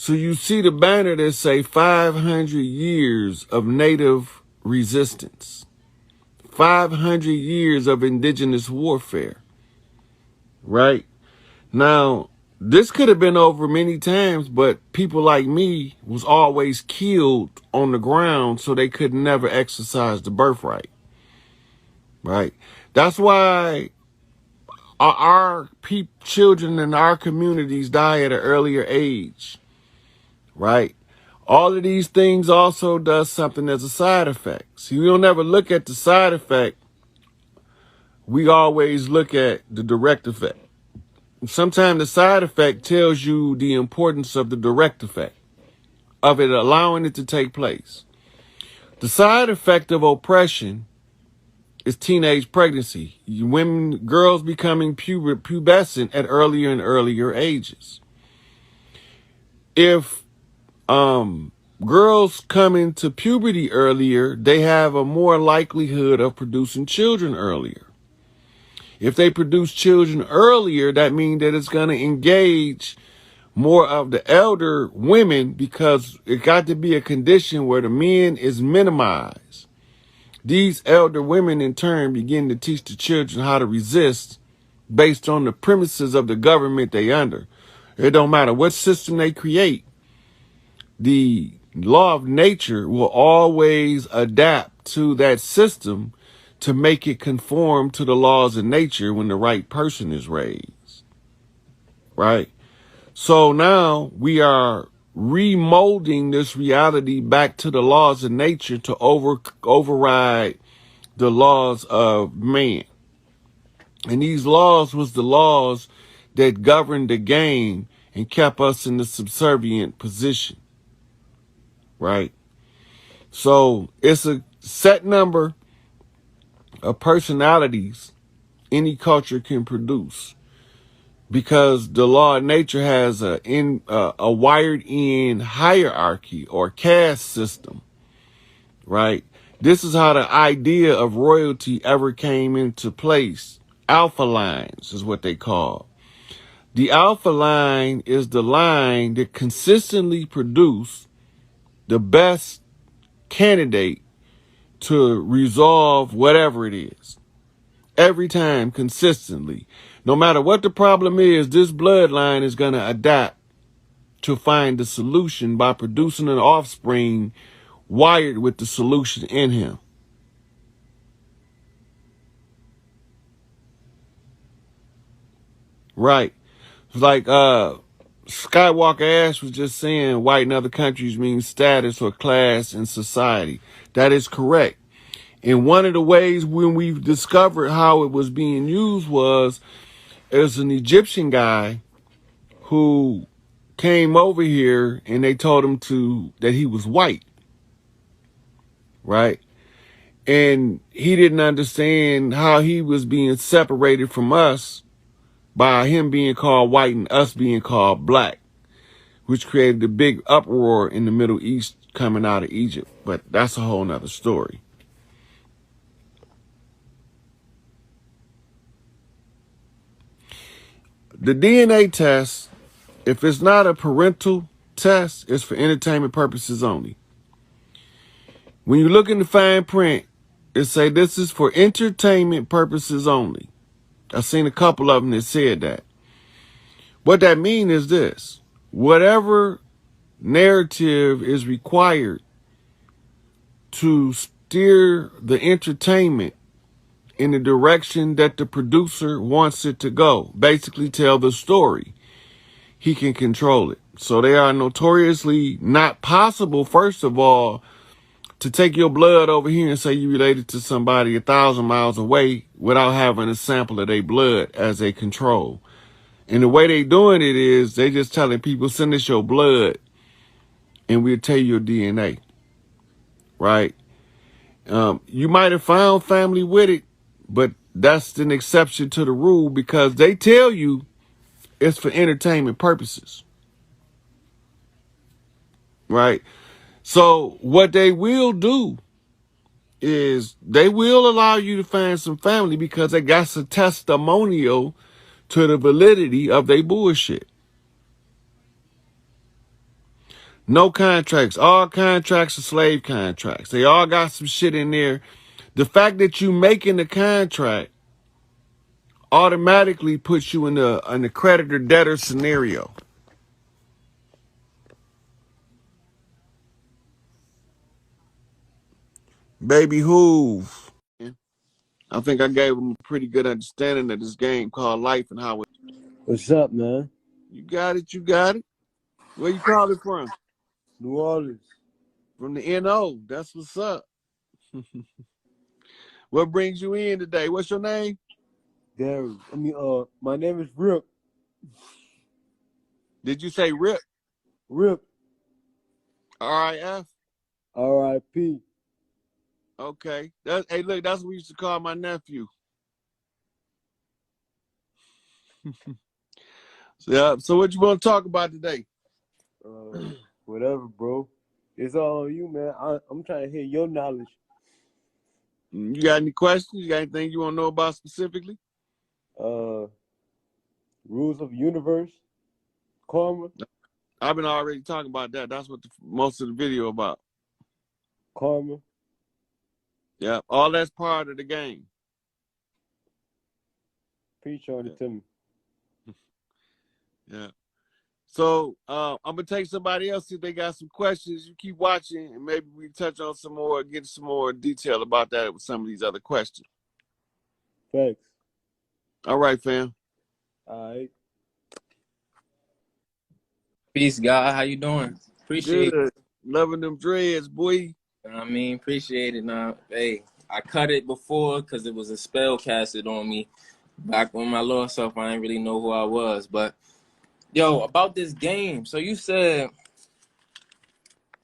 So you see the banner that say 500 years of native resistance, 500 years of indigenous warfare, right? Now, this could have been over many times, but people like me was always killed on the ground, so they could never exercise the birthright, right? That's why our children in our communities die at an earlier age, right? All of these things also does something as a side effect. See, we don't ever look at the side effect. We always look at the direct effect. Sometimes the side effect tells you the importance of the direct effect, of it allowing it to take place. The side effect of oppression is teenage pregnancy. Girls becoming pubescent at earlier and earlier ages. If girls come into puberty earlier, they have a more likelihood of producing children earlier. If they produce children earlier, that means that it's going to engage more of the elder women, because it got to be a condition where the men is minimized. These elder women in turn begin to teach the children how to resist based on the premises of the government they under. It don't matter what system they create. The law of nature will always adapt to that system to make it conform to the laws of nature when the right person is raised, right? So now we are remolding this reality back to the laws of nature to override the laws of man. And these laws was the laws that governed the game and kept us in the subservient position, right? So it's a set number of personalities any culture can produce, because the law of nature has a wired in hierarchy or caste system, right? This is how the idea of royalty ever came into place. Alpha lines is what they call. The alpha line is the line that consistently produce the best candidate to resolve whatever it is. Every time, consistently. No matter what the problem is, this bloodline is going to adapt to find the solution by producing an offspring wired with the solution in him. Right. It's like Skywalker Ash was just saying white in other countries means status or class in society. That is correct. And one of the ways when we've discovered how it was being used was, there's an Egyptian guy who came over here and they told him that he was white, right? And he didn't understand how he was being separated from us by him being called white and us being called black, which created a big uproar in the Middle East coming out of Egypt. But that's a whole nother story. The DNA test, if it's not a parental test, it's for entertainment purposes only. When you look in the fine print, it say this is for entertainment purposes only. I've seen a couple of them that said that. What that means is this: whatever narrative is required to steer the entertainment in the direction that the producer wants it to go, basically tell the story, he can control it. So they are notoriously not possible, first of all, to take your blood over here and say you related to somebody 1,000 miles away without having a sample of their blood as a control. And the way they doing it is they just telling people, send us your blood and we'll tell you your DNA, right? You might have found family with it, but that's an exception to the rule because they tell you it's for entertainment purposes, right? So what they will do is they will allow you to find some family because they got a testimonial to the validity of their bullshit. No contracts. All contracts are slave contracts. They all got some shit in there. The fact that you making the contract automatically puts you in the creditor-debtor scenario. Baby Hoove. I think I gave him a pretty good understanding of this game called life and how it. What's up, man? You got it, you got it. Where you calling from? New Orleans. From the NO. That's what's up. What brings you in today? What's your name? Gary. My name is Rip. Did you say Rip? Rip. RIF? R.I.P. Okay. Hey, look, that's what we used to call my nephew. So what you want to talk about today? Whatever, bro. It's all on you, man. I'm trying to hear your knowledge. You got any questions? You got anything you want to know about specifically? Rules of the universe. Karma. I've been already talking about that. That's what most of the video about. Karma. Yeah, all that's part of the game. Preach on it to me. Yeah. So I'm gonna take somebody else if they got some questions. You keep watching, and maybe we touch on some more, get some more detail about that with some of these other questions. Thanks. All right, fam. All right. Peace, God. How you doing? Appreciate Good. Loving them dreads, boy. it. Appreciate it. Now, hey, I cut it before because it was a spell casted on me. Back when my lower self, I didn't really know who I was. But yo, about this game. So you said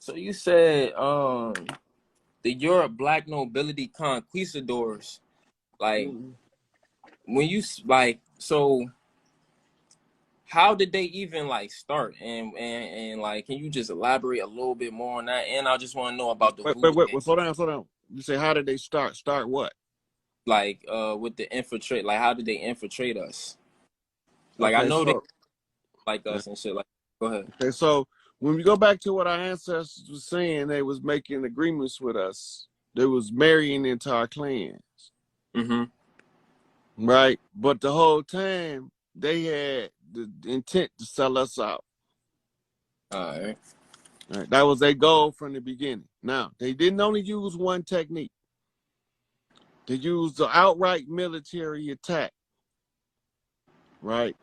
the Europe black nobility conquistadors. Like when you so. How did they even like start? And like, can you just elaborate a little bit more on that? And I just want to know about the Voodoo Wait. game. Slow down. You say, how did they start? Start what? Like with the infiltrate, like how did they infiltrate us? Like I Okay, know they so like us and shit. Like, go ahead. okay, so when we go back to what our ancestors were saying, they was making agreements with us. They was marrying into our clans, right? But the whole time they had the intent to sell us out. All right. Right? That was their goal from the beginning. Now, they didn't only use one technique. They used the outright military attack, right?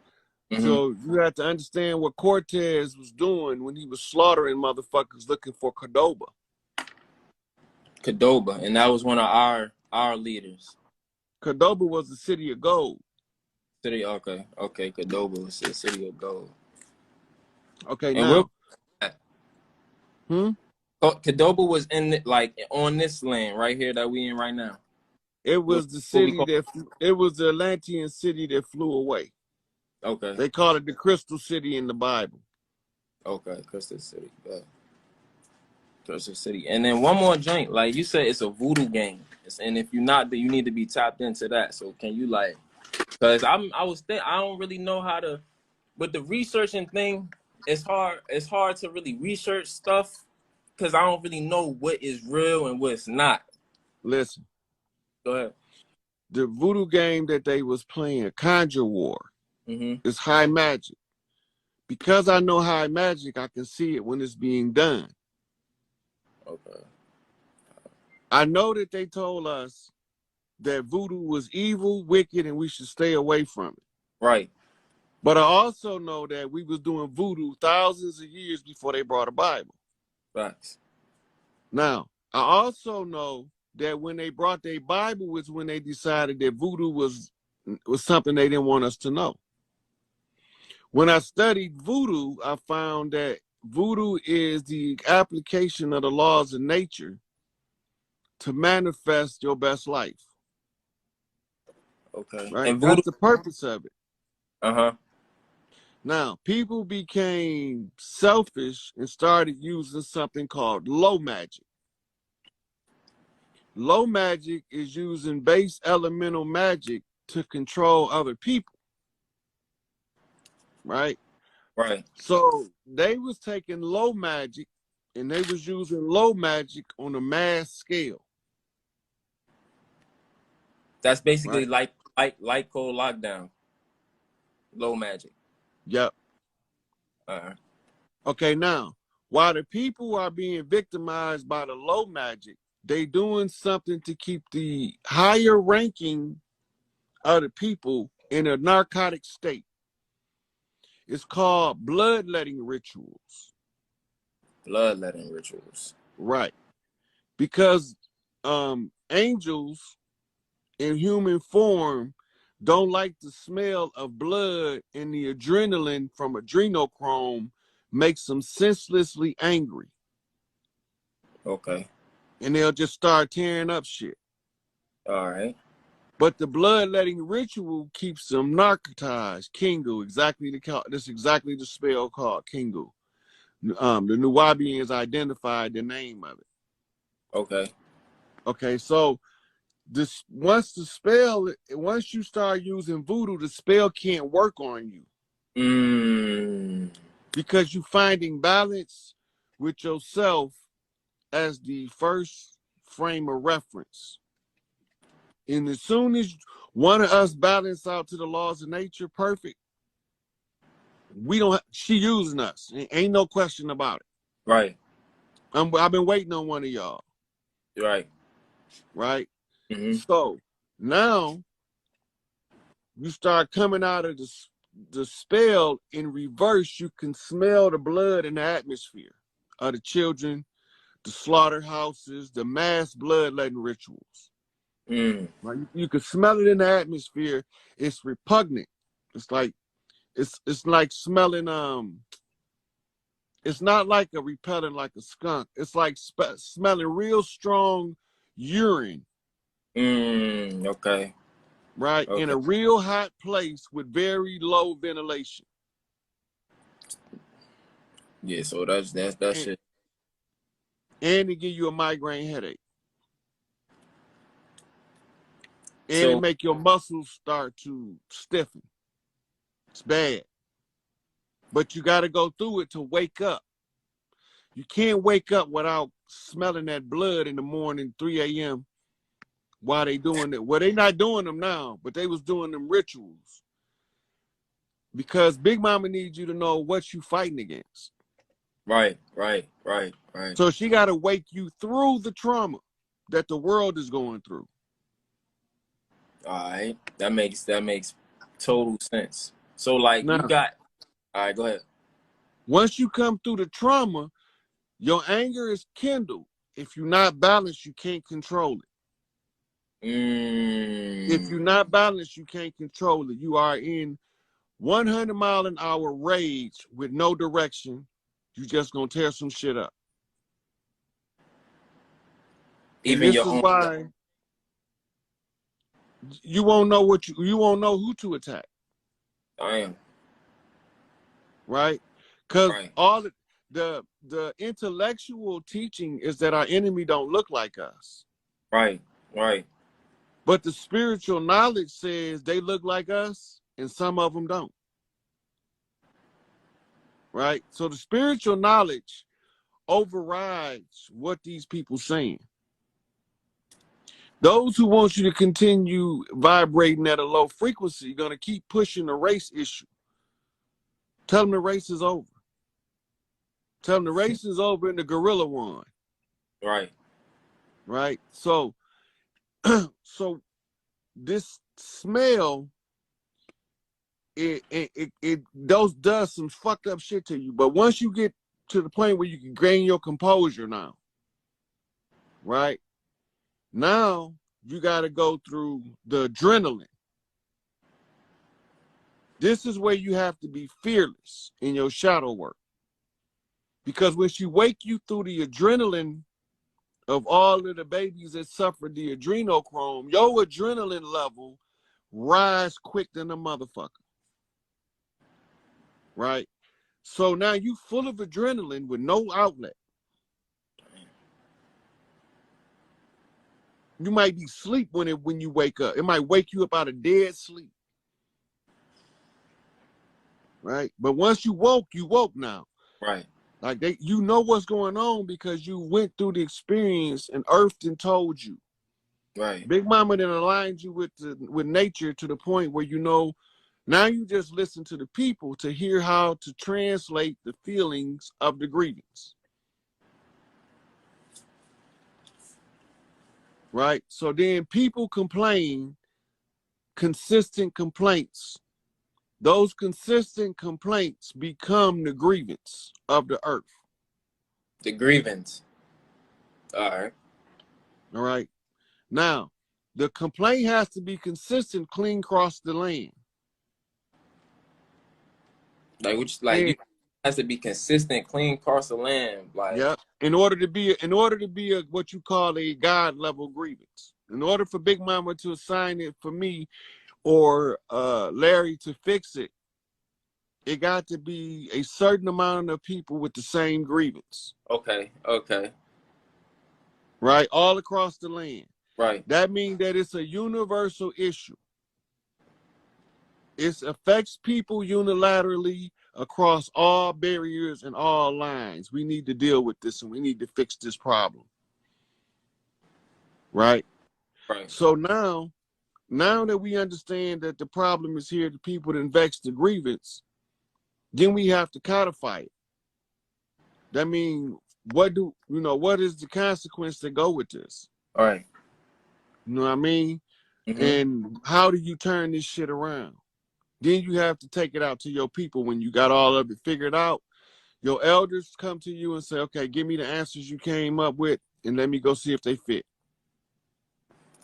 So you have to understand what Cortez was doing when he was slaughtering motherfuckers looking for Cordoba. Cordoba, and that was one of our leaders. Cordoba was the city of gold. City, okay. Cordoba was the city of gold. Okay, And now. Cordoba was in like on this land right here that we in right now. It was the city it was the Atlantean city that flew away. Okay. They call it the Crystal City in the Bible. Okay, Crystal City. Crystal City. And then one more joint, like you said, it's a voodoo game. And if you're not, you need to be tapped into that. So can you like, because I don't really know how to, but the researching thing, it's hard to really research stuff because I don't really know what is real and what's not. Listen. Go ahead. The voodoo game that they was playing, Conjure War, is high magic. Because I know high magic, I can see it when it's being done. Okay. I know that they told us that voodoo was evil, wicked, and we should stay away from it. Right. But I also know that we was doing voodoo thousands of years before they brought a Bible. Facts. Now, I also know that when they brought their Bible was when they decided that voodoo was something they didn't want us to know. When I studied voodoo, I found that voodoo is the application of the laws of nature to manifest your best life. Okay. Right? And voodoo, that's the purpose of it. Now, people became selfish and started using something called low magic. Low magic is using base elemental magic to control other people. Right? Right. So they was taking low magic and they was using low magic on a mass scale. That's basically Right? like code lockdown. Low magic. Yep. Uh-huh. Okay, now, while the people are being victimized by the low magic, they doing something to keep the higher ranking of the people in a narcotic state. It's called bloodletting rituals. Bloodletting rituals. Right. Because angels in human form don't like the smell of blood, and the adrenaline from adrenochrome makes them senselessly angry. Okay. And they'll just start tearing up shit. All right. But the bloodletting ritual keeps them narcotized. Kingu, that's exactly the spell called Kingu. The Nuwabians identified the name of it. Okay. Okay, so once you start using voodoo, the spell can't work on you because you're finding balance with yourself as the first frame of reference. And as soon as one of us balance out to the laws of nature perfect, she using us. Ain't no question about it. Right. I've been waiting on one of y'all. Right. Right? Mm-hmm. So now you start coming out of the spell in reverse. You can smell the blood in the atmosphere of the children, the slaughterhouses, the mass bloodletting rituals. Right? You can smell it in the atmosphere. It's repugnant. It's like smelling it's not like a repellent like a skunk. It's like smelling real strong urine. Okay. Right? In Okay. a real hot place with very low ventilation. Yeah, so that's that shit. And it give you a migraine headache. And it So make your muscles start to stiffen. It's bad. But you got to go through it to wake up. You can't wake up without smelling that blood in the morning, 3 a.m. while they doing it. Well, they not doing them now, but they was doing them rituals. Because Big Mama needs you to know what you fighting against. right. So she got to wake you through the trauma that the world is going through. All right. That makes total sense. So like you Now, got all right, go ahead. once you come through the trauma, your anger is kindled. If you're not balanced, you can't control it. If you're not balanced, you can't control it. You are in 100-mile-an-hour rage with no direction. You just gonna tear some shit up. And Even this your is own why you won't know you won't know who to attack. I am. Right? Because Right. all the intellectual teaching is that our enemy don't look like us. Right. But the spiritual knowledge says they look like us and some of them don't. Right? So the spiritual knowledge overrides what these people saying. Those who want you to continue vibrating at a low frequency are going to keep pushing the race issue. Tell them the race is over. Tell them the race is over and the gorilla won. Right. Right? So this smell, it does some fucked up shit to you. But once you get to the point where you can gain your composure now, right? Now you got to go through the adrenaline. This is where you have to be fearless in your shadow work. Because when she wake you through the adrenaline of all of the babies that suffered the adrenochrome, your adrenaline level rise quick than a motherfucker. Right? So now you full of adrenaline with no outlet. You might be asleep when you wake up. It might wake you up out of dead sleep. right? But once you woke now. Right. Like you know what's going on because you went through the experience and Earth and told you. Right. Big Mama then aligned you with nature to the point where you know now you just listen to the people to hear how to translate the feelings of the grievance. Right? So then people complain, consistent complaints. Those consistent complaints become the grievance of the earth. The grievance. All right. All right. Now, the complaint has to be consistent, clean across the land. Like which like you has to be consistent, clean across the land. Like yeah, in order to be a what you call a God level grievance. In order for Big Mama to assign it for me or Larry to fix it, it got to be a certain amount of people with the same grievance. okay, okay. Right? All across the land. Right. That means that it's a universal issue. It affects people unilaterally across all barriers and all lines. We need to deal with this and we need to fix this problem. Right? Right. So now that we understand that the problem is here, the people that vex the grievance, then we have to codify it. That means what is the consequence that go with this? All right. You know what I mean? Mm-hmm. And how do you turn this shit around? Then you have to take it out to your people when you got all of it figured out. Your elders come to you and say, okay, give me the answers you came up with and let me go see if they fit.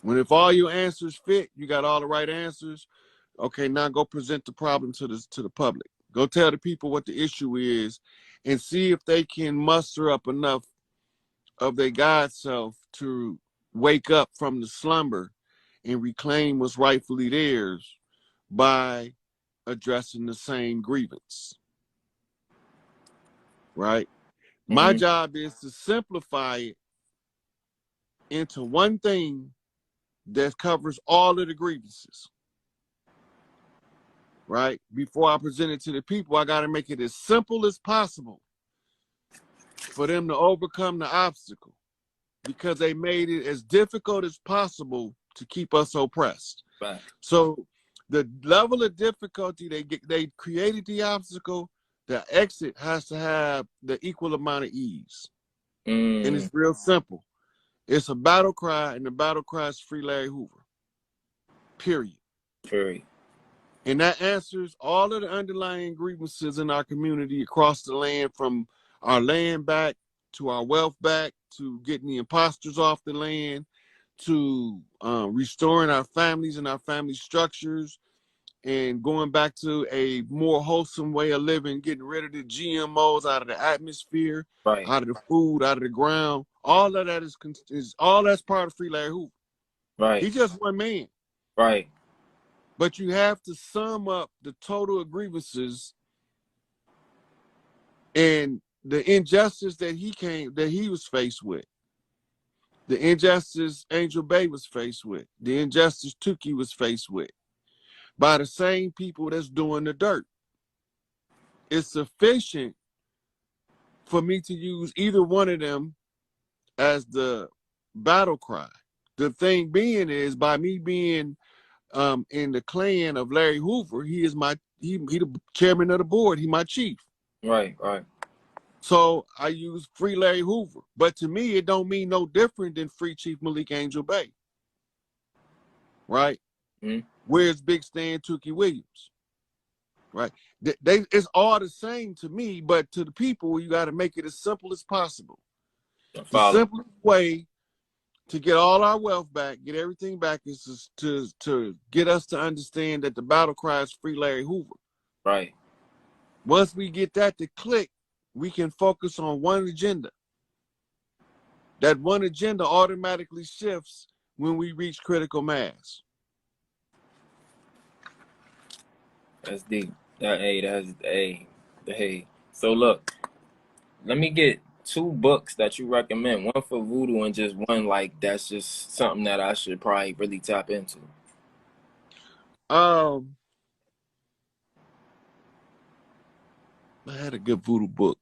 If all your answers fit, you got all the right answers, okay, now go present the problem to the public. Go tell the people what the issue is and see if they can muster up enough of their God self to wake up from the slumber and reclaim what's rightfully theirs by addressing the same grievance. Right? Mm-hmm. My job is to simplify it into one thing that covers all of the grievances. Right? Before I present it to the people, I got to make it as simple as possible for them to overcome the obstacle because they made it as difficult as possible to keep us oppressed. Right. So the level of difficulty they created the obstacle, the exit has to have the equal amount of ease. And it's real simple. It's a battle cry, and the battle cry is Free Larry Hoover. Period. And that answers all of the underlying grievances in our community across the land, from our land back to our wealth back to getting the imposters off the land to restoring our families and our family structures and going back to a more wholesome way of living, getting rid of the GMOs out of the atmosphere, right, out of the food, out of the ground. All of that is all that's part of Free Larry Hoover. Right. He's just one man. Right. But you have to sum up the total grievances and the injustice that he was faced with. The injustice Angel Bay was faced with. The injustice Tukey was faced with. By the same people that's doing the dirt. It's sufficient for me to use either one of them as the battle cry. The thing being is, by me being in the clan of Larry Hoover, he the chairman of the board. He my chief. Right, right. So I use Free Larry Hoover. But to me, it don't mean no different than Free Chief Malik Angel Bay. Right? Mm-hmm. Where's Big Stan Tukey Williams? Right? It's all the same to me, but to the people, you got to make it as simple as possible. The simplest way to get all our wealth back, get everything back, is to get us to understand that the battle cry is Free Larry Hoover. Right. Once we get that to click, we can focus on one agenda. That one agenda automatically shifts when we reach critical mass. That's deep. So look, let me get 2 books that you recommend. One for Voodoo and just one like that's just something that I should probably really tap into. I had a good voodoo book.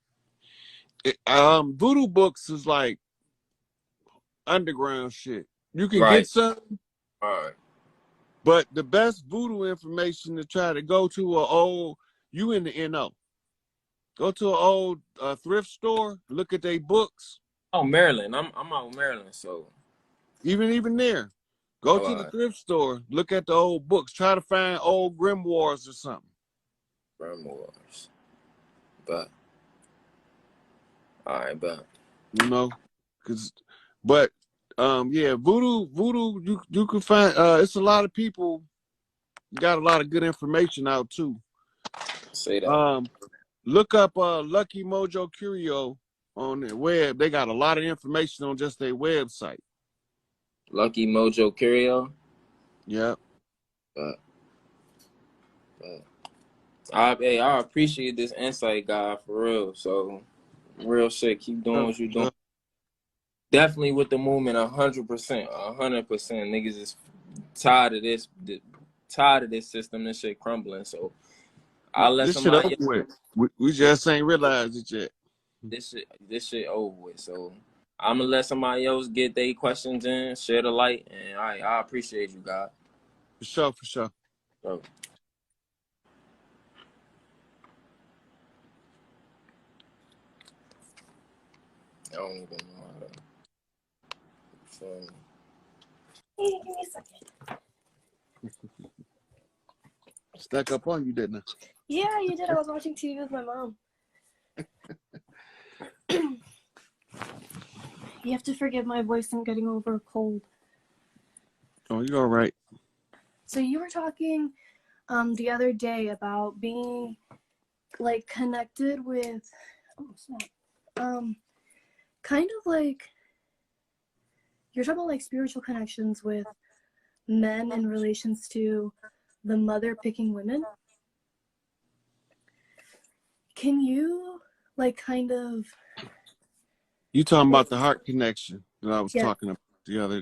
Voodoo books is like underground shit. You can get Right. some, All right. but the best voodoo information to try to go to a old, you in the NO. Go to an old thrift store, look at their books. Oh, Maryland. I'm out in Maryland, so. Even there. Go Oh, to all the right. thrift store, look at the old books. Try to find old grimoires or something. Grimoires. But all right, but You know, but yeah, voodoo, you can find. It's a lot of people got a lot of good information out too. say that. Look up Lucky Mojo Curio on their web. They got a lot of information on just their website. Lucky Mojo Curio. Yeah. But I appreciate this insight, guy, for real. So real shit. Keep doing what you're doing. Definitely with the movement, 100%, 100%. Niggas is tired of this, tired of this system. This shit crumbling. So I'll let This shit over somebody. with. We just ain't realized it yet. This shit over with. So I'm gonna let somebody else get their questions in, share the light, and I appreciate you, God. For sure, for sure. So, I don't even know how to. So, Hey, give me a second. Stuck up on you, didn't I? Yeah, you did. I was watching TV with my mom. You have to forgive my voice. I'm getting over a cold. Oh, you're all right. So you were talking the other day about being like connected with kind of like you're talking about like spiritual connections with men in relations to the mother picking women. Can you like kind of You talking about the heart connection that I was yeah talking about the other